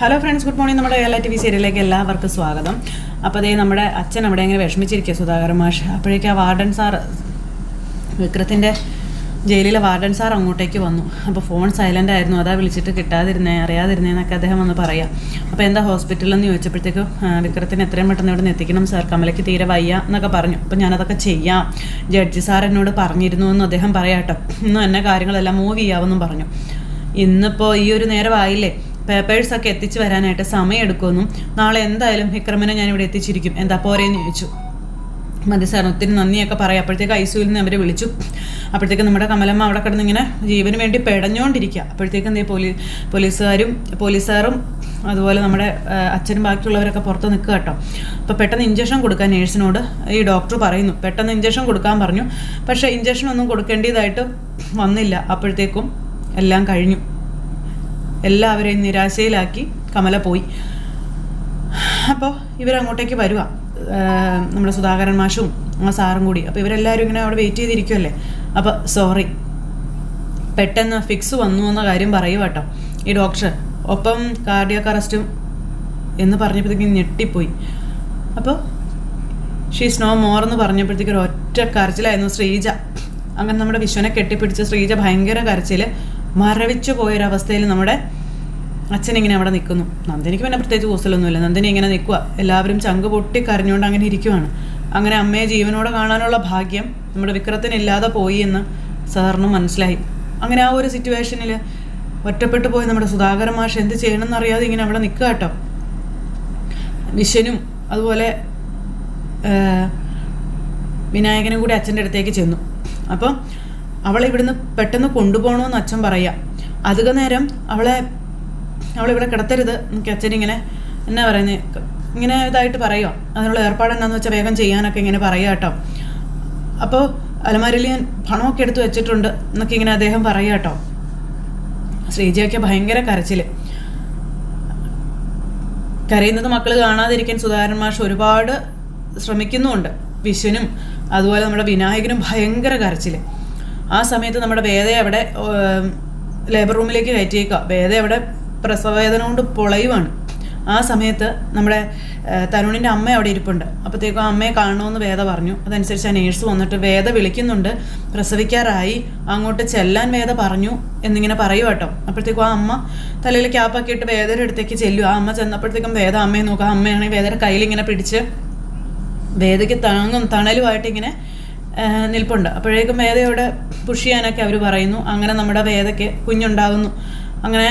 Hello friends, good morning. നമ്മുടെ LTV സീരിയലിലേക്ക് എല്ലാവർക്കും സ്വാഗതം. അപ്പോൾ അതേ നമ്മുടെ അച്ഛൻ അവിടെ ഇങ്ങനെ വിഷമിച്ചിരിക്കുക, സുധാകരൻ മാഷ്. അപ്പോഴേക്കും ആ വാർഡൻ സാർ, വിക്രത്തിൻ്റെ ജയിലിലെ വാർഡൻ സാർ അങ്ങോട്ടേക്ക് വന്നു. അപ്പോൾ ഫോൺ സൈലൻ്റ് ആയിരുന്നു, അതാ വിളിച്ചിട്ട് അറിയാതിരുന്നേന്നൊക്കെ അദ്ദേഹം വന്ന് പറയാം. അപ്പോൾ എന്താ ഹോസ്പിറ്റലിൽ എന്ന് ചോദിച്ചപ്പോഴത്തേക്കും വിക്രത്തിന് എത്രയും പെട്ടെന്ന് ഇവിടെ നിന്ന് എത്തിക്കണം സാർ, കമലയ്ക്ക് തീരെ വയ്യ എന്നൊക്കെ പറഞ്ഞു. അപ്പോൾ ഞാനതൊക്കെ ചെയ്യാം, ജഡ്ജി സാർ എന്നോട് പറഞ്ഞിരുന്നു എന്ന് അദ്ദേഹം പറയാട്ടോ. ഇന്ന് തന്നെ കാര്യങ്ങളെല്ലാം മൂവ് ചെയ്യാമെന്നും പറഞ്ഞു. ഇന്നിപ്പോൾ ഈ ഒരു നേരമായില്ലേ, പേപ്പേഴ്സൊക്കെ എത്തിച്ച് വരാനായിട്ട് സമയം എടുക്കുമെന്നും നാളെ എന്തായാലും വിക്രമിനെ ഞാനിവിടെ എത്തിച്ചിരിക്കും, എന്താ പോരേന്ന് ചോദിച്ചു. മതി സാർ, ഒത്തിരി നന്ദിയൊക്കെ പറയാം. അപ്പോഴത്തേക്ക് ഐസിയുവിൽ നിന്ന് അവർ വിളിച്ചു. അപ്പോഴത്തേക്ക് നമ്മുടെ കമലമ്മ അവിടെ കിടന്ന് ഇങ്ങനെ ജീവന് വേണ്ടി പെടഞ്ഞുകൊണ്ടിരിക്കുക. അപ്പോഴത്തേക്കും എന്തേ പോലീസുകാരും അതുപോലെ നമ്മുടെ അച്ഛനും ബാക്കിയുള്ളവരൊക്കെ പുറത്ത് നിൽക്കുക കേട്ടോ. അപ്പോൾ പെട്ടെന്ന് ഇഞ്ചക്ഷൻ കൊടുക്കാൻ നേഴ്സിനോട് ഈ ഡോക്ടർ പറയുന്നു. പെട്ടെന്ന് ഇഞ്ചക്ഷൻ കൊടുക്കാൻ പറഞ്ഞു. പക്ഷേ ഇഞ്ചക്ഷൻ ഒന്നും കൊടുക്കേണ്ടതായിട്ട് വന്നില്ല. അപ്പോഴത്തേക്കും എല്ലാം കഴിഞ്ഞു. എല്ലാവരെയും നിരാശയിലാക്കി കമല പോയി. അപ്പോൾ ഇവരങ്ങോട്ടേക്ക് വരുക, നമ്മുടെ സുധാകരൻ മാഷും ആ സാറും കൂടി. അപ്പോൾ ഇവരെല്ലാവരും ഇങ്ങനെ അവിടെ വെയിറ്റ് ചെയ്തിരിക്കുമല്ലേ. അപ്പോൾ സോറി, പെട്ടെന്ന് ഫിക്സ് വന്നു എന്ന കാര്യം പറയുക കേട്ടോ ഈ ഡോക്ടർ. ഒപ്പം കാർഡിയാക് അറസ്റ്റും എന്ന് പറഞ്ഞപ്പോഴത്തേക്കും ഞെട്ടിപ്പോയി. അപ്പോൾ ഷീസ് നോ മോർ എന്ന് പറഞ്ഞപ്പോഴത്തേക്കും ഒരു ഒറ്റ കരച്ചിലായിരുന്നു ശ്രീജ. അങ്ങനെ നമ്മുടെ വിശ്വനെ കെട്ടിപ്പിടിച്ച ശ്രീജ ഭയങ്കര കരച്ചിൽ, മരവിച്ചു പോയൊരവസ്ഥയിൽ നമ്മുടെ അച്ഛനിങ്ങനെ അവിടെ നിൽക്കുന്നു. നന്ദിനിക്ക് പിന്നെ പ്രത്യേകിച്ച് കൂസലൊന്നുമില്ല, നന്ദിനി ഇങ്ങനെ നിൽക്കുക. എല്ലാവരും ചങ്ക് പൊട്ടി കരഞ്ഞുകൊണ്ട് അങ്ങനെ ഇരിക്കുവാണ്. അങ്ങനെ അമ്മയെ ജീവനോടെ കാണാനുള്ള ഭാഗ്യം നമ്മുടെ വിക്രത്തിനില്ലാതെ പോയി എന്ന് സാറിന് മനസ്സിലായി. അങ്ങനെ ആ ഒരു സിറ്റുവേഷനിൽ ഒറ്റപ്പെട്ടു പോയി നമ്മുടെ സുധാകരൻ മാഷ് എന്ത് ചെയ്യണമെന്ന് അറിയാതെ ഇങ്ങനെ അവിടെ നിൽക്കുക കേട്ടോ. വിശ്വനും അതുപോലെ വിനായകനും കൂടി അച്ഛൻ്റെ അടുത്തേക്ക് ചെന്നു. അപ്പം അവളെ ഇവിടുന്ന് പെട്ടെന്ന് കൊണ്ടുപോകണമെന്ന് അച്ഛൻ പറയാം. അധിക നേരം അവളിവിടെ കിടത്തരുത് എനിക്ക് അച്ഛനിങ്ങനെ എന്നാ പറയുന്നത്, ഇങ്ങനെ ഇതായിട്ട് പറയുക. അതിനുള്ള ഏർപ്പാട് എന്താണെന്ന് വെച്ചാൽ വേഗം ചെയ്യാനൊക്കെ ഇങ്ങനെ പറയുക കേട്ടോ. അപ്പോൾ അലമാരിൽ ഞാൻ പണമൊക്കെ എടുത്ത് വെച്ചിട്ടുണ്ട് എന്നൊക്കെ ഇങ്ങനെ അദ്ദേഹം പറയുക കേട്ടോ. ശ്രീജയൊക്കെ ഭയങ്കര കരച്ചിൽ. കരയുന്നത് മക്കൾ കാണാതിരിക്കാൻ സുധാകരൻ മാഷ് ഒരുപാട് ശ്രമിക്കുന്നുമുണ്ട്. വിശ്വനും അതുപോലെ നമ്മുടെ വിനായകനും ഭയങ്കര കരച്ചിൽ. ആ സമയത്ത് നമ്മുടെ വേദയെ അവിടെ ലേബർ റൂമിലേക്ക് കയറ്റിയേക്കുക. വേദ അവിടെ പ്രസവവേദന കൊണ്ട് പൊളയുവാണ്. ആ സമയത്ത് നമ്മുടെ തരുണിൻ്റെ അമ്മ അവിടെ ഇരിപ്പുണ്ട്. അപ്പോഴത്തേക്കും അമ്മയെ കാണണമെന്ന് വേദ പറഞ്ഞു. അതനുസരിച്ച് ആ നേഴ്സ് വന്നിട്ട് വേദ വിളിക്കുന്നുണ്ട്, പ്രസവിക്കാറായി, അങ്ങോട്ട് ചെല്ലാൻ വേദ പറഞ്ഞു എന്നിങ്ങനെ പറയൂ കേട്ടോ. അപ്പോഴത്തേക്കും ആ അമ്മ തലയിൽ ക്യാപ്പൊക്കെ ഇട്ട് വേദയുടെ അടുത്തേക്ക് ചെല്ലും. ആ അമ്മ ചെന്നപ്പോഴത്തേക്കും വേദ അമ്മയെ നോക്കുക. അമ്മയാണെങ്കിൽ വേദയുടെ കയ്യിൽ ഇങ്ങനെ പിടിച്ച് വേദയ്ക്ക് തണലുമായിട്ട് ഇങ്ങനെ നിൽപ്പുണ്ട്. അപ്പോഴേക്കും വേദയോട് പുഷ് ചെയ്യാനൊക്കെ അവർ പറയുന്നു. അങ്ങനെ നമ്മുടെ വേദയ്ക്ക് കുഞ്ഞുണ്ടാകുന്നു. അങ്ങനെ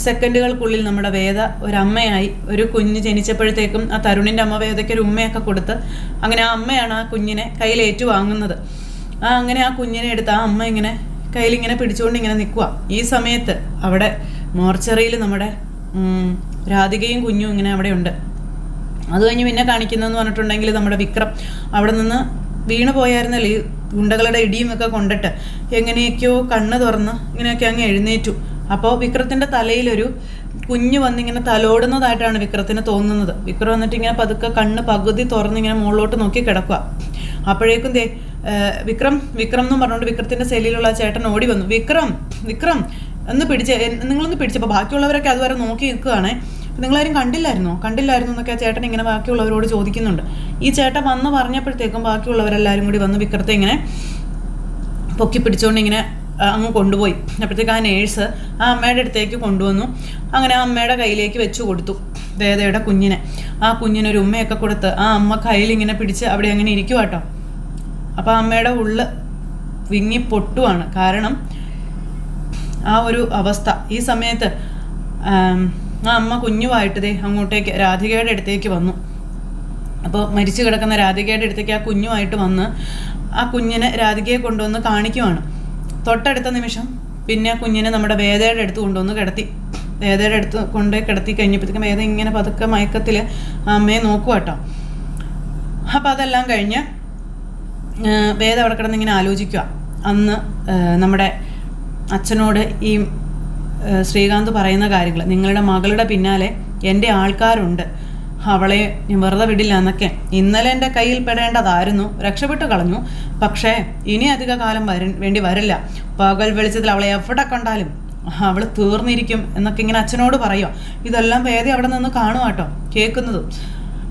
സെക്കൻഡുകൾക്കുള്ളിൽ നമ്മുടെ വേദ ഒരമ്മയായി. ഒരു കുഞ്ഞ് ജനിച്ചപ്പോഴത്തേക്കും ആ തരുണിൻ്റെ അമ്മ വേദയ്ക്ക് ഒരു ഉമ്മയൊക്കെ കൊടുത്ത് അങ്ങനെ ആ അമ്മയാണ് ആ കുഞ്ഞിനെ കയ്യിലേറ്റു വാങ്ങുന്നത്. അങ്ങനെ ആ കുഞ്ഞിനെ എടുത്ത് ആ അമ്മ ഇങ്ങനെ കയ്യിലിങ്ങനെ പിടിച്ചുകൊണ്ട് ഇങ്ങനെ നിൽക്കുക. ഈ സമയത്ത് അവിടെ മോർച്ചറിയിൽ നമ്മുടെ രാധികയും കുഞ്ഞും ഇങ്ങനെ അവിടെ ഉണ്ട്. അത് കഴിഞ്ഞ് പിന്നെ കാണിക്കുന്നതെന്ന് പറഞ്ഞിട്ടുണ്ടെങ്കിൽ നമ്മുടെ വിക്രം അവിടെ നിന്ന് വീണ് പോയായിരുന്നല്ലേ, ഈ ഗുണ്ടകളുടെ ഇടിയും ഒക്കെ കൊണ്ടിട്ട് എങ്ങനെയൊക്കെയോ കണ്ണ് തുറന്ന് ഇങ്ങനെയൊക്കെ അങ്ങ് എഴുന്നേറ്റു. അപ്പോൾ വിക്രത്തിൻ്റെ തലയിലൊരു കുഞ്ഞ് വന്നിങ്ങനെ തലോടുന്നതായിട്ടാണ് വിക്രത്തിന് തോന്നുന്നത്. വിക്രം വന്നിട്ട് ഇങ്ങനെ പതുക്കെ കണ്ണ് പകുതി തുറന്നിങ്ങനെ മുകളിലോട്ട് നോക്കി കിടക്കുക. അപ്പോഴേക്കും വിക്രം എന്നും പറഞ്ഞുകൊണ്ട് വിക്രത്തിൻ്റെ സെല്ലിലുള്ള ചേട്ടൻ ഓടി വന്നു. വിക്രം ഒന്ന് നിങ്ങളൊന്ന് പിടിച്ചപ്പോൾ ബാക്കിയുള്ളവരൊക്കെ അതുവരെ നോക്കി നിൽക്കുകയാണേ. നിങ്ങളാരും കണ്ടില്ലായിരുന്നോ എന്നൊക്കെ ആ ചേട്ടൻ ഇങ്ങനെ ബാക്കിയുള്ളവരോട് ചോദിക്കുന്നുണ്ട്. ഈ ചേട്ടൻ വന്ന് പറഞ്ഞപ്പോഴത്തേക്കും ബാക്കിയുള്ളവരെല്ലാവരും കൂടി വന്ന് വിക്രത്തെ ഇങ്ങനെ പൊക്കി പിടിച്ചുകൊണ്ട് ഇങ്ങനെ അങ്ങ് കൊണ്ടുപോയി. അപ്പോഴത്തേക്ക് ആ നേഴ്സ് ആ അമ്മയുടെ അടുത്തേക്ക് കൊണ്ടുവന്നു. അങ്ങനെ ആ അമ്മയുടെ കയ്യിലേക്ക് വെച്ചു കൊടുത്തു വേദയുടെ കുഞ്ഞിനെ. ആ കുഞ്ഞിനൊരു ഉമ്മയൊക്കെ കൊടുത്ത് ആ അമ്മ കയ്യിലിങ്ങനെ പിടിച്ച് അവിടെ അങ്ങനെ ഇരിക്കുക കേട്ടോ. അപ്പോൾ ആ അമ്മയുടെ ഉള്ള് വിങ്ങി പൊട്ടുവാണ്. കാരണം ആ ഒരു അവസ്ഥ. ഈ സമയത്ത് ആ അമ്മ കുഞ്ഞുമായിട്ട് അങ്ങോട്ടേക്ക് രാധികയുടെ അടുത്തേക്ക് വന്നു. അപ്പോൾ മരിച്ചു കിടക്കുന്ന രാധികയുടെ അടുത്തേക്ക് ആ കുഞ്ഞുമായിട്ട് വന്ന് ആ കുഞ്ഞിനെ രാധികയെ കൊണ്ടുവന്ന് കാണിക്കുവാണ്. തൊട്ടടുത്ത നിമിഷം പിന്നെ ആ കുഞ്ഞിനെ നമ്മുടെ വേദയുടെ അടുത്ത് കൊണ്ടുവന്ന് കിടത്തി. വേദയുടെ അടുത്ത് കൊണ്ടുപോയി കിടത്തി കഴിഞ്ഞപ്പോഴത്തേക്കും വേദ ഇങ്ങനെ പതുക്കെ മയക്കത്തിൽ അമ്മയെ നോക്കുക കേട്ടോ. അപ്പോൾ അതെല്ലാം കഴിഞ്ഞ് വേദ അവിടെ കിടന്നിങ്ങനെ ആലോചിക്കുക. അന്ന് നമ്മുടെ അച്ഛനോട് ഈ ശ്രീകാന്ത് പറയുന്ന കാര്യങ്ങൾ, നിങ്ങളുടെ മകളുടെ പിന്നാലെ എൻ്റെ ആൾക്കാരുണ്ട്, അവളെ വെറുതെ വിടില്ല എന്നൊക്കെ ഇന്നലെ എൻ്റെ കയ്യിൽ പെടേണ്ടതായിരുന്നു, രക്ഷപ്പെട്ടു കളഞ്ഞു. പക്ഷേ ഇനി അധിക കാലം വേണ്ടി വരില്ല. പകൽ വെളിച്ചത്തിൽ അവളെ എവിടെ കണ്ടാലും അവൾ തീർന്നിരിക്കും എന്നൊക്കെ ഇങ്ങനെ അച്ഛനോട് പറയുക. ഇതെല്ലാം വേദ അവിടെ നിന്ന് കാണുക കേട്ടോ, കേൾക്കുന്നതും.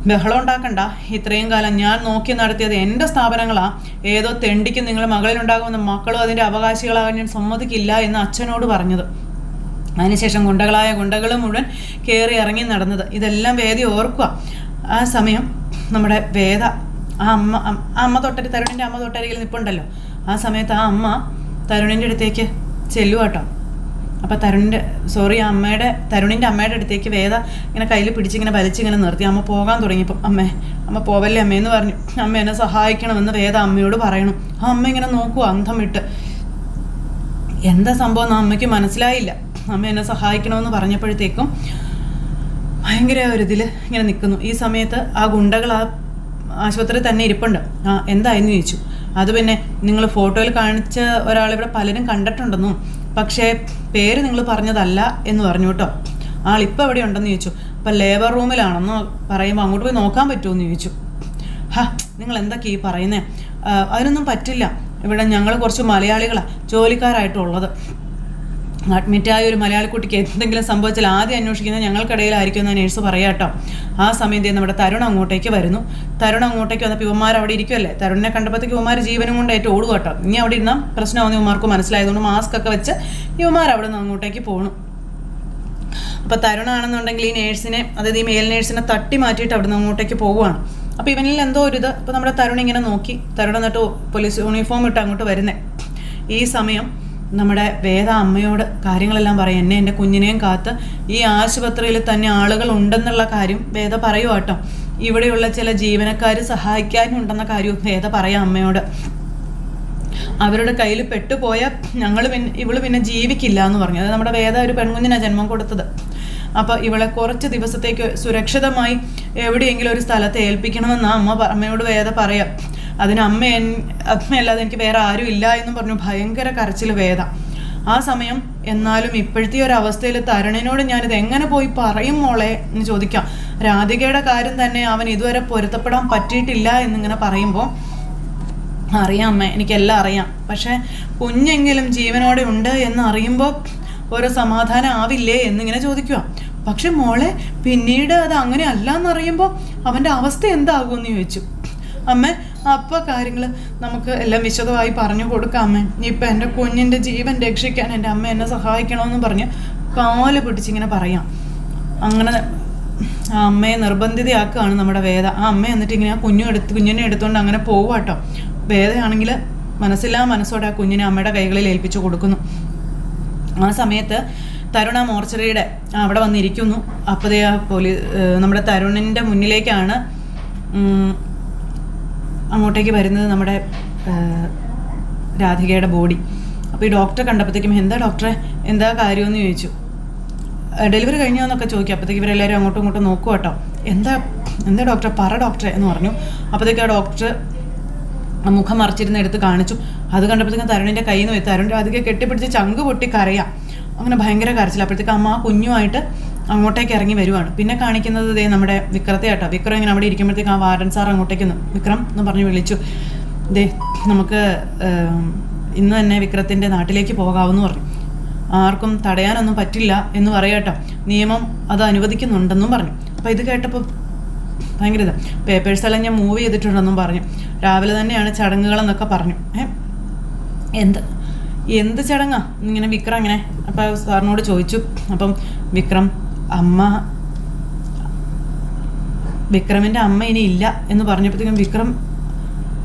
ബഹളം ഉണ്ടാക്കണ്ട, ഇത്രയും കാലം ഞാൻ നോക്കി നടത്തിയത് എൻ്റെ സ്ഥാപനങ്ങളാണ്, ഏതോ തെണ്ടിക്ക് നിങ്ങൾ മകളിലുണ്ടാകുമെന്ന് മക്കളും അതിൻ്റെ അവകാശികളാകാൻ ഞാൻ സമ്മതിക്കില്ല എന്ന് അച്ഛനോട് പറഞ്ഞത്. അതിനുശേഷം ഗുണ്ടകൾ മുഴുവൻ കയറി ഇറങ്ങി നടന്നത്. ഇതെല്ലാം വേദി ഓർക്കുക. ആ സമയം നമ്മുടെ വേദ അമ്മ തൊട്ടരി തരുണിൻ്റെ അമ്മ തൊട്ടരികിൽ നിൽപ്പുണ്ടല്ലോ. ആ സമയത്ത് ആ അമ്മ തരുണിൻ്റെ അടുത്തേക്ക് ചെല്ലുവാട്ടോ. അപ്പോൾ തരുണിൻ്റെ അമ്മയുടെ അടുത്തേക്ക് വേദ ഇങ്ങനെ കയ്യിൽ പിടിച്ചിങ്ങനെ വലിച്ചിങ്ങനെ നിർത്തി. അമ്മ പോകാൻ തുടങ്ങിയപ്പം അമ്മ പോവല്ലേ അമ്മയെന്ന് പറഞ്ഞു. അമ്മ എന്നെ സഹായിക്കണമെന്ന് വേദ അമ്മയോട് പറയണം. ആ അമ്മ ഇങ്ങനെ നോക്കുക അന്തം വിട്ട്. എന്താ സംഭവം എന്ന് അമ്മയ്ക്ക് മനസ്സിലായില്ല. അമ്മ എന്നെ സഹായിക്കണമെന്ന് പറഞ്ഞപ്പോഴത്തേക്കും ഭയങ്കര ഒരിതിൽ ഇങ്ങനെ നിൽക്കുന്നു. ഈ സമയത്ത് ആ ഗുണ്ടകൾ ആ ആശുപത്രിയിൽ തന്നെ ഇരിപ്പുണ്ട്. എന്തായെന്ന് ചോദിച്ചു. അത് പിന്നെ നിങ്ങൾ ഫോട്ടോയിൽ കാണിച്ച ഒരാളിവിടെ പലരും കണ്ടിട്ടുണ്ടെന്നും പക്ഷേ പേര് നിങ്ങൾ പറഞ്ഞതല്ല എന്ന് പറഞ്ഞു കേട്ടോ. ആളിപ്പോൾ എവിടെ ഉണ്ടെന്ന് ചോദിച്ചു. അപ്പം ലേബർ റൂമിലാണെന്ന് പറയുമ്പോൾ അങ്ങോട്ട് പോയി നോക്കാൻ പറ്റുമെന്ന് ചോദിച്ചു. നിങ്ങൾ എന്തൊക്കെയാ ഈ പറയുന്നേ? അതിനൊന്നും പറ്റില്ല, ഇവിടെ ഞങ്ങൾ കുറച്ച് മലയാളികളാണ് ജോലിക്കാരായിട്ടുള്ളത്. അഡ്മിറ്റായ ഒരു മലയാളിക്കുട്ടിക്ക് എന്തെങ്കിലും സംഭവിച്ചാൽ ആദ്യം അന്വേഷിക്കുന്നത് ഞങ്ങൾക്കിടയിലായിരിക്കും എന്ന് നേഴ്സ് പറയാം കേട്ടോ. ആ സമയത്ത് നമ്മുടെ തരുൺ അങ്ങോട്ടേക്ക് വരുന്നു. തരുൺ അങ്ങോട്ടേക്ക് വന്നപ്പോൾ യുവമാർ അവിടെ ഇരിക്കുമല്ലേ. തരുണിനെ കണ്ടപ്പോഴത്തേക്ക് യുവമാർ ജീവനും കൊണ്ട് ഏറ്റവും ഓടുക കേട്ടോ. ഇനി അവിടെ ഇരുന്നാൽ പ്രശ്നമാവുന്ന യുവമാർക്ക് മനസ്സിലായതുകൊണ്ട് മാസ്ക് ഒക്കെ വെച്ച് യുവമാർ അവിടെ നിന്ന് അങ്ങോട്ടേക്ക് പോകണം. അപ്പോൾ തരുണാണെന്നുണ്ടെങ്കിൽ ഈ നേഴ്സിനെ, അതായത് ഈ മെയിൽ നേഴ്സിനെ തട്ടി മാറ്റിയിട്ട് അവിടെ നിന്ന് അങ്ങോട്ടേക്ക് പോവുകയാണ്. അപ്പോൾ ഇവനിൽ എന്തോ ഒരു ഇത്. അപ്പോൾ നമ്മുടെ തരുൺ ഇങ്ങനെ നോക്കി. തരുൺ എന്നിട്ട് പോലീസ് യൂണിഫോം ഇട്ട് അങ്ങോട്ട് വരുന്നേ. ഈ സമയം നമ്മുടെ വേദ അമ്മയോട് കാര്യങ്ങളെല്ലാം പറയും. എൻ്റെ കുഞ്ഞിനെയും കാത്ത് ഈ ആശുപത്രിയിൽ തന്നെ ആളുകൾ ഉണ്ടെന്നുള്ള കാര്യം വേദ പറയുക കേട്ടോ. ഇവിടെയുള്ള ചില ജീവനക്കാർ സഹായിക്കാനുണ്ടെന്ന കാര്യവും വേദ പറയാം അമ്മയോട്. അവരുടെ കയ്യിൽ പെട്ടുപോയാൽ ഇവള് പിന്നെ ജീവിക്കില്ല എന്ന് പറഞ്ഞു. അത് നമ്മുടെ വേദ ഒരു പെൺകുഞ്ഞിനാണ് ജന്മം കൊടുത്തത്. അപ്പോൾ ഇവളെ കുറച്ച് ദിവസത്തേക്ക് സുരക്ഷിതമായി എവിടെയെങ്കിലും ഒരു സ്ഥലത്ത് ഏൽപ്പിക്കണമെന്ന് അമ്മയോട് വേദ പറയാം. അതിന് അമ്മയല്ലാതെ എനിക്ക് വേറെ ആരും ഇല്ല എന്നും പറഞ്ഞു ഭയങ്കര കരച്ചിൽ വേദ. ആ സമയം എന്നാലും ഇപ്പോഴത്തെ ഒരു അവസ്ഥയിൽ തരുണിനോട് ഞാനിത് എങ്ങനെ പോയി പറയും മോളെ എന്ന് ചോദിക്കാം. രാധികയുടെ കാര്യം തന്നെ അവൻ ഇതുവരെ പൊരുത്തപ്പെടാൻ പറ്റിയിട്ടില്ല എന്നിങ്ങനെ പറയുമ്പോൾ അറിയാം അമ്മേ, എനിക്കെല്ലാം അറിയാം, പക്ഷേ കുഞ്ഞെങ്കിലും ജീവനോടെ ഉണ്ട് എന്ന് അറിയുമ്പോൾ ഒരു സമാധാനം ആവില്ലേ എന്നിങ്ങനെ ചോദിക്കുക. പക്ഷെ മോളെ പിന്നീട് അത് അങ്ങനെ അല്ല എന്നറിയുമ്പോൾ അവൻ്റെ അവസ്ഥ എന്താകുമെന്ന് ചോദിച്ചു. അമ്മേ, അപ്പോൾ കാര്യങ്ങൾ നമുക്ക് എല്ലാം വിശദമായി പറഞ്ഞു കൊടുക്കാം അമ്മേ. ഇപ്പം എൻ്റെ കുഞ്ഞിൻ്റെ ജീവൻ രക്ഷിക്കാൻ എൻ്റെ അമ്മ എന്നെ സഹായിക്കണമെന്ന് പറഞ്ഞ് കാല് പിടിച്ചിങ്ങനെ പറയാം. അങ്ങനെ ആ അമ്മയെ നിർബന്ധിതയാക്കുകയാണ് നമ്മുടെ വേദ. ആ അമ്മ എന്നിട്ട് ഇങ്ങനെ ആ കുഞ്ഞിനെ എടുത്തുകൊണ്ട് അങ്ങനെ പോവാട്ടോ. വേദയാണെങ്കിൽ മനസ്സോടെ ആ കുഞ്ഞിനെ അമ്മയുടെ കൈകളിൽ ഏൽപ്പിച്ചു കൊടുക്കുന്നു. ആ സമയത്ത് തരുണ മോർച്ചറിയുടെ അവിടെ വന്നിരിക്കുന്നു. അപ്പോഴേ ആ നമ്മുടെ തരുണിൻ്റെ മുന്നിലേക്കാണ് അങ്ങോട്ടേക്ക് വരുന്നത് നമ്മുടെ രാധികയുടെ ബോഡി. അപ്പോൾ ഈ ഡോക്ടറെ കണ്ടപ്പോഴത്തേക്കും എന്താ ഡോക്ടറെ എന്താ കാര്യമെന്ന് ചോദിച്ചു. ഡെലിവറി കഴിഞ്ഞോ എന്നൊക്കെ ചോദിക്കും. അപ്പോഴത്തേക്ക് ഇവരെല്ലാവരും അങ്ങോട്ടും ഇങ്ങോട്ടും നോക്കുക കേട്ടോ. എന്താ ഡോക്ടറെ പറ ഡോക്ടറെ എന്ന് പറഞ്ഞു. അപ്പോഴത്തേക്ക് ആ ഡോക്ടർ മുഖം മറിച്ചിരുന്ന് എടുത്ത് കാണിച്ചു. അത് കണ്ടപ്പോഴത്തേക്കും തരുണിൻ്റെ കയ്യിൽ നിന്ന് പോയി. തരുൺ രാധികയെ കെട്ടിപ്പിടിച്ച് ചങ്ക് പൊട്ടി കരയാം. അങ്ങനെ ഭയങ്കര കരച്ചില്ല. അപ്പോഴത്തേക്ക് അമ്മ ആ കുഞ്ഞുമായിട്ട് അങ്ങോട്ടേക്ക് ഇറങ്ങി വരുവാണ്. പിന്നെ കാണിക്കുന്നത് ദേ നമ്മുടെ വിക്രത്തെ കേട്ടോ. വിക്രം ഇങ്ങനെ അവിടെ ഇരിക്കുമ്പോഴത്തേക്ക് ആ വാർഡൻ സാർ അങ്ങോട്ടേക്ക് വിക്രം എന്ന് പറഞ്ഞ് വിളിച്ചു. ദേ നമുക്ക് ഇന്ന് തന്നെ വിക്രത്തിൻ്റെ നാട്ടിലേക്ക് പോകാമെന്ന് പറഞ്ഞു. ആർക്കും തടയാനൊന്നും പറ്റില്ല എന്ന് പറയാട്ടോ. നിയമം അത് അനുവദിക്കുന്നുണ്ടെന്നും പറഞ്ഞു. അപ്പോൾ ഇത് കേട്ടപ്പോൾ ഭയങ്കര ഇതാണ്. പേപ്പേഴ്സെല്ലാം ഞാൻ മൂവ് ചെയ്തിട്ടുണ്ടെന്നും പറഞ്ഞു. രാവിലെ തന്നെയാണ് ചടങ്ങുകളെന്നൊക്കെ പറഞ്ഞു. എന്ത് ചടങ്ങാ ഇങ്ങനെ വിക്രം അങ്ങനെ? അപ്പോൾ സാറിനോട് ചോദിച്ചു. അപ്പം വിക്രമിൻ്റെ അമ്മ ഇനി ഇല്ല എന്ന് പറഞ്ഞപ്പോഴത്തേക്കും വിക്രം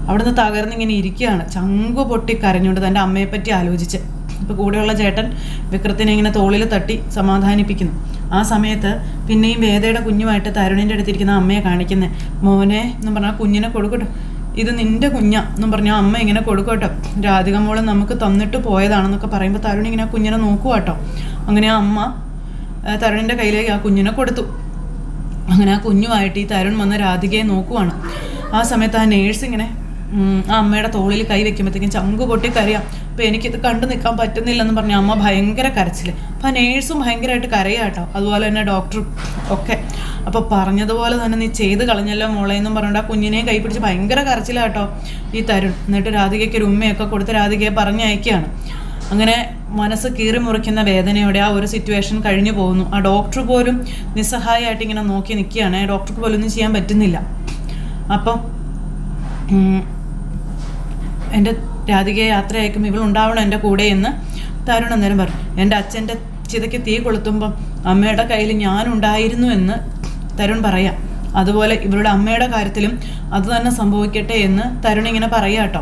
അവിടെ നിന്ന് തകർന്നിങ്ങനെ ഇരിക്കുകയാണ്. ചങ്കു പൊട്ടി കരഞ്ഞുകൊണ്ട് തൻ്റെ അമ്മയെപ്പറ്റി ആലോചിച്ച്. ഇപ്പോൾ കൂടെയുള്ള ചേട്ടൻ വിക്രത്തിനെ ഇങ്ങനെ തോളിൽ തട്ടി സമാധാനിപ്പിക്കുന്നു. ആ സമയത്ത് പിന്നെയും വേദയുടെ കുഞ്ഞുമായിട്ട് തരുണിൻ്റെ അടുത്തിരിക്കുന്ന അമ്മയെ കാണിക്കുന്നത്. മോനെ എന്നും പറഞ്ഞാൽ കുഞ്ഞിനെ കൊടുക്കട്ടെ, ഇത് നിൻ്റെ കുഞ്ഞാ എന്നും പറഞ്ഞാൽ അമ്മ ഇങ്ങനെ കൊടുക്കട്ടോ. രാധിക മോള് നമുക്ക് തന്നിട്ട് പോയതാണെന്നൊക്കെ പറയുമ്പോൾ തരുൺ ഇങ്ങനെ കുഞ്ഞിനെ നോക്കുക കേട്ടോ. അങ്ങനെ ആ അമ്മ തരുണിൻ്റെ കയ്യിലേക്ക് ആ കുഞ്ഞിനെ കൊടുത്തു. അങ്ങനെ ആ കുഞ്ഞുമായിട്ട് ഈ തരുൺ വന്ന് രാധികയെ നോക്കുവാണ്. ആ സമയത്ത് ആ നേഴ്സ് ഇങ്ങനെ ആ അമ്മയുടെ തോളിൽ കൈ വെക്കുമ്പോഴത്തേക്കും ചങ്കു പൊട്ടി കരയാം. അപ്പോൾ എനിക്കിത് കണ്ടു നിൽക്കാൻ പറ്റുന്നില്ലെന്ന് പറഞ്ഞ അമ്മ ഭയങ്കര കരച്ചിൽ. അപ്പോൾ ആ നേഴ്സും ഭയങ്കരമായിട്ട് കരയാം കേട്ടോ. അതുപോലെ തന്നെ ഡോക്ടറും ഒക്കെ. അപ്പോൾ പറഞ്ഞതുപോലെ തന്നെ നീ ചെയ്ത് കളഞ്ഞല്ലോ മോളെ എന്നും പറഞ്ഞിട്ട് ആ കുഞ്ഞിനെ കൈ പിടിച്ച് ഭയങ്കര കരച്ചിലാട്ടോ ഈ തരുൺ. എന്നിട്ട് രാധികയ്ക്ക് ഒരു ഉമ്മയൊക്കെ കൊടുത്ത് രാധികയെ പറഞ്ഞയക്കുകയാണ്. അങ്ങനെ മനസ്സ് കീറി മുറിക്കുന്ന വേദനയോടെ ആ ഒരു സിറ്റുവേഷൻ കഴിഞ്ഞു പോകുന്നു. ആ ഡോക്ടർ പോലും നിസ്സഹായമായിട്ട് ഇങ്ങനെ നോക്കി നിൽക്കുകയാണ്. ഡോക്ടർക്ക് പോലും ഒന്നും ചെയ്യാൻ പറ്റുന്നില്ല. അപ്പം എൻ്റെ രാധികയെ യാത്ര അയക്കും, ഇവളുണ്ടാവണം എൻ്റെ കൂടെ എന്ന് തരുൺ അന്നേരം പറഞ്ഞു. എൻ്റെ അച്ഛൻ്റെ ചിതയ്ക്ക് തീ കൊളുത്തുമ്പം അമ്മയുടെ കയ്യിൽ ഞാനുണ്ടായിരുന്നു എന്ന് തരുൺ പറയാം. അതുപോലെ ഇവരുടെ അമ്മയുടെ കാര്യത്തിലും അത് തന്നെ സംഭവിക്കട്ടെ എന്ന് തരുൺ ഇങ്ങനെ പറയാം കേട്ടോ.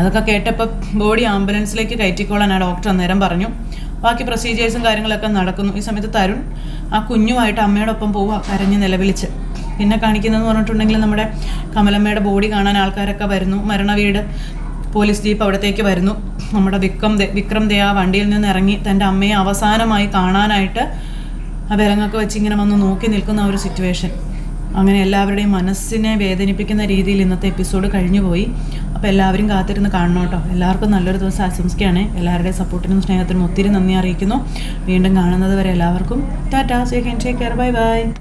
അതൊക്കെ കേട്ടപ്പോൾ ബോഡി ആംബുലൻസിലേക്ക് കയറ്റിക്കോളാൻ ആ ഡോക്ടർ അന്നേരം പറഞ്ഞു. ബാക്കി പ്രൊസീജിയേഴ്സും കാര്യങ്ങളൊക്കെ നടക്കുന്നു. ഈ സമയത്ത് തരുൺ ആ കുഞ്ഞുമായിട്ട് അമ്മയോടൊപ്പം പോവുക, കരഞ്ഞ് നിലവിളിച്ച്. പിന്നെ കാണിക്കുന്നതെന്ന് പറഞ്ഞിട്ടുണ്ടെങ്കിൽ നമ്മുടെ കമലമ്മയുടെ ബോഡി കാണാൻ ആൾക്കാരൊക്കെ വരുന്നു. മരണ വീട് പോലീസ് ജീപ്പ് അവിടത്തേക്ക് വരുന്നു. നമ്മുടെ വിക്രം ദേ ആ വണ്ടിയിൽ നിന്ന് ഇറങ്ങി തൻ്റെ അമ്മയെ അവസാനമായി കാണാനായിട്ട് ആ വിലങ്ങൊക്കെ വെച്ച് ഇങ്ങനെ വന്ന് നോക്കി നിൽക്കുന്ന ഒരു സിറ്റുവേഷൻ. അങ്ങനെ എല്ലാവരുടെയും മനസ്സിനെ വേദനിപ്പിക്കുന്ന രീതിയിൽ ഇന്നത്തെ എപ്പിസോഡ് കഴിഞ്ഞു പോയി. അപ്പോൾ എല്ലാവരും കാത്തിരുന്ന് കാണണം കേട്ടോ. എല്ലാവർക്കും നല്ലൊരു ദിവസം ആശംസിക്കുകയാണ്. എല്ലാവരുടെയും സപ്പോർട്ടിനും സ്നേഹത്തിനും ഒത്തിരി നന്ദി അറിയിക്കുന്നു. വീണ്ടും കാണുന്നത് വരെ എല്ലാവർക്കും Tata, take care, bye bye.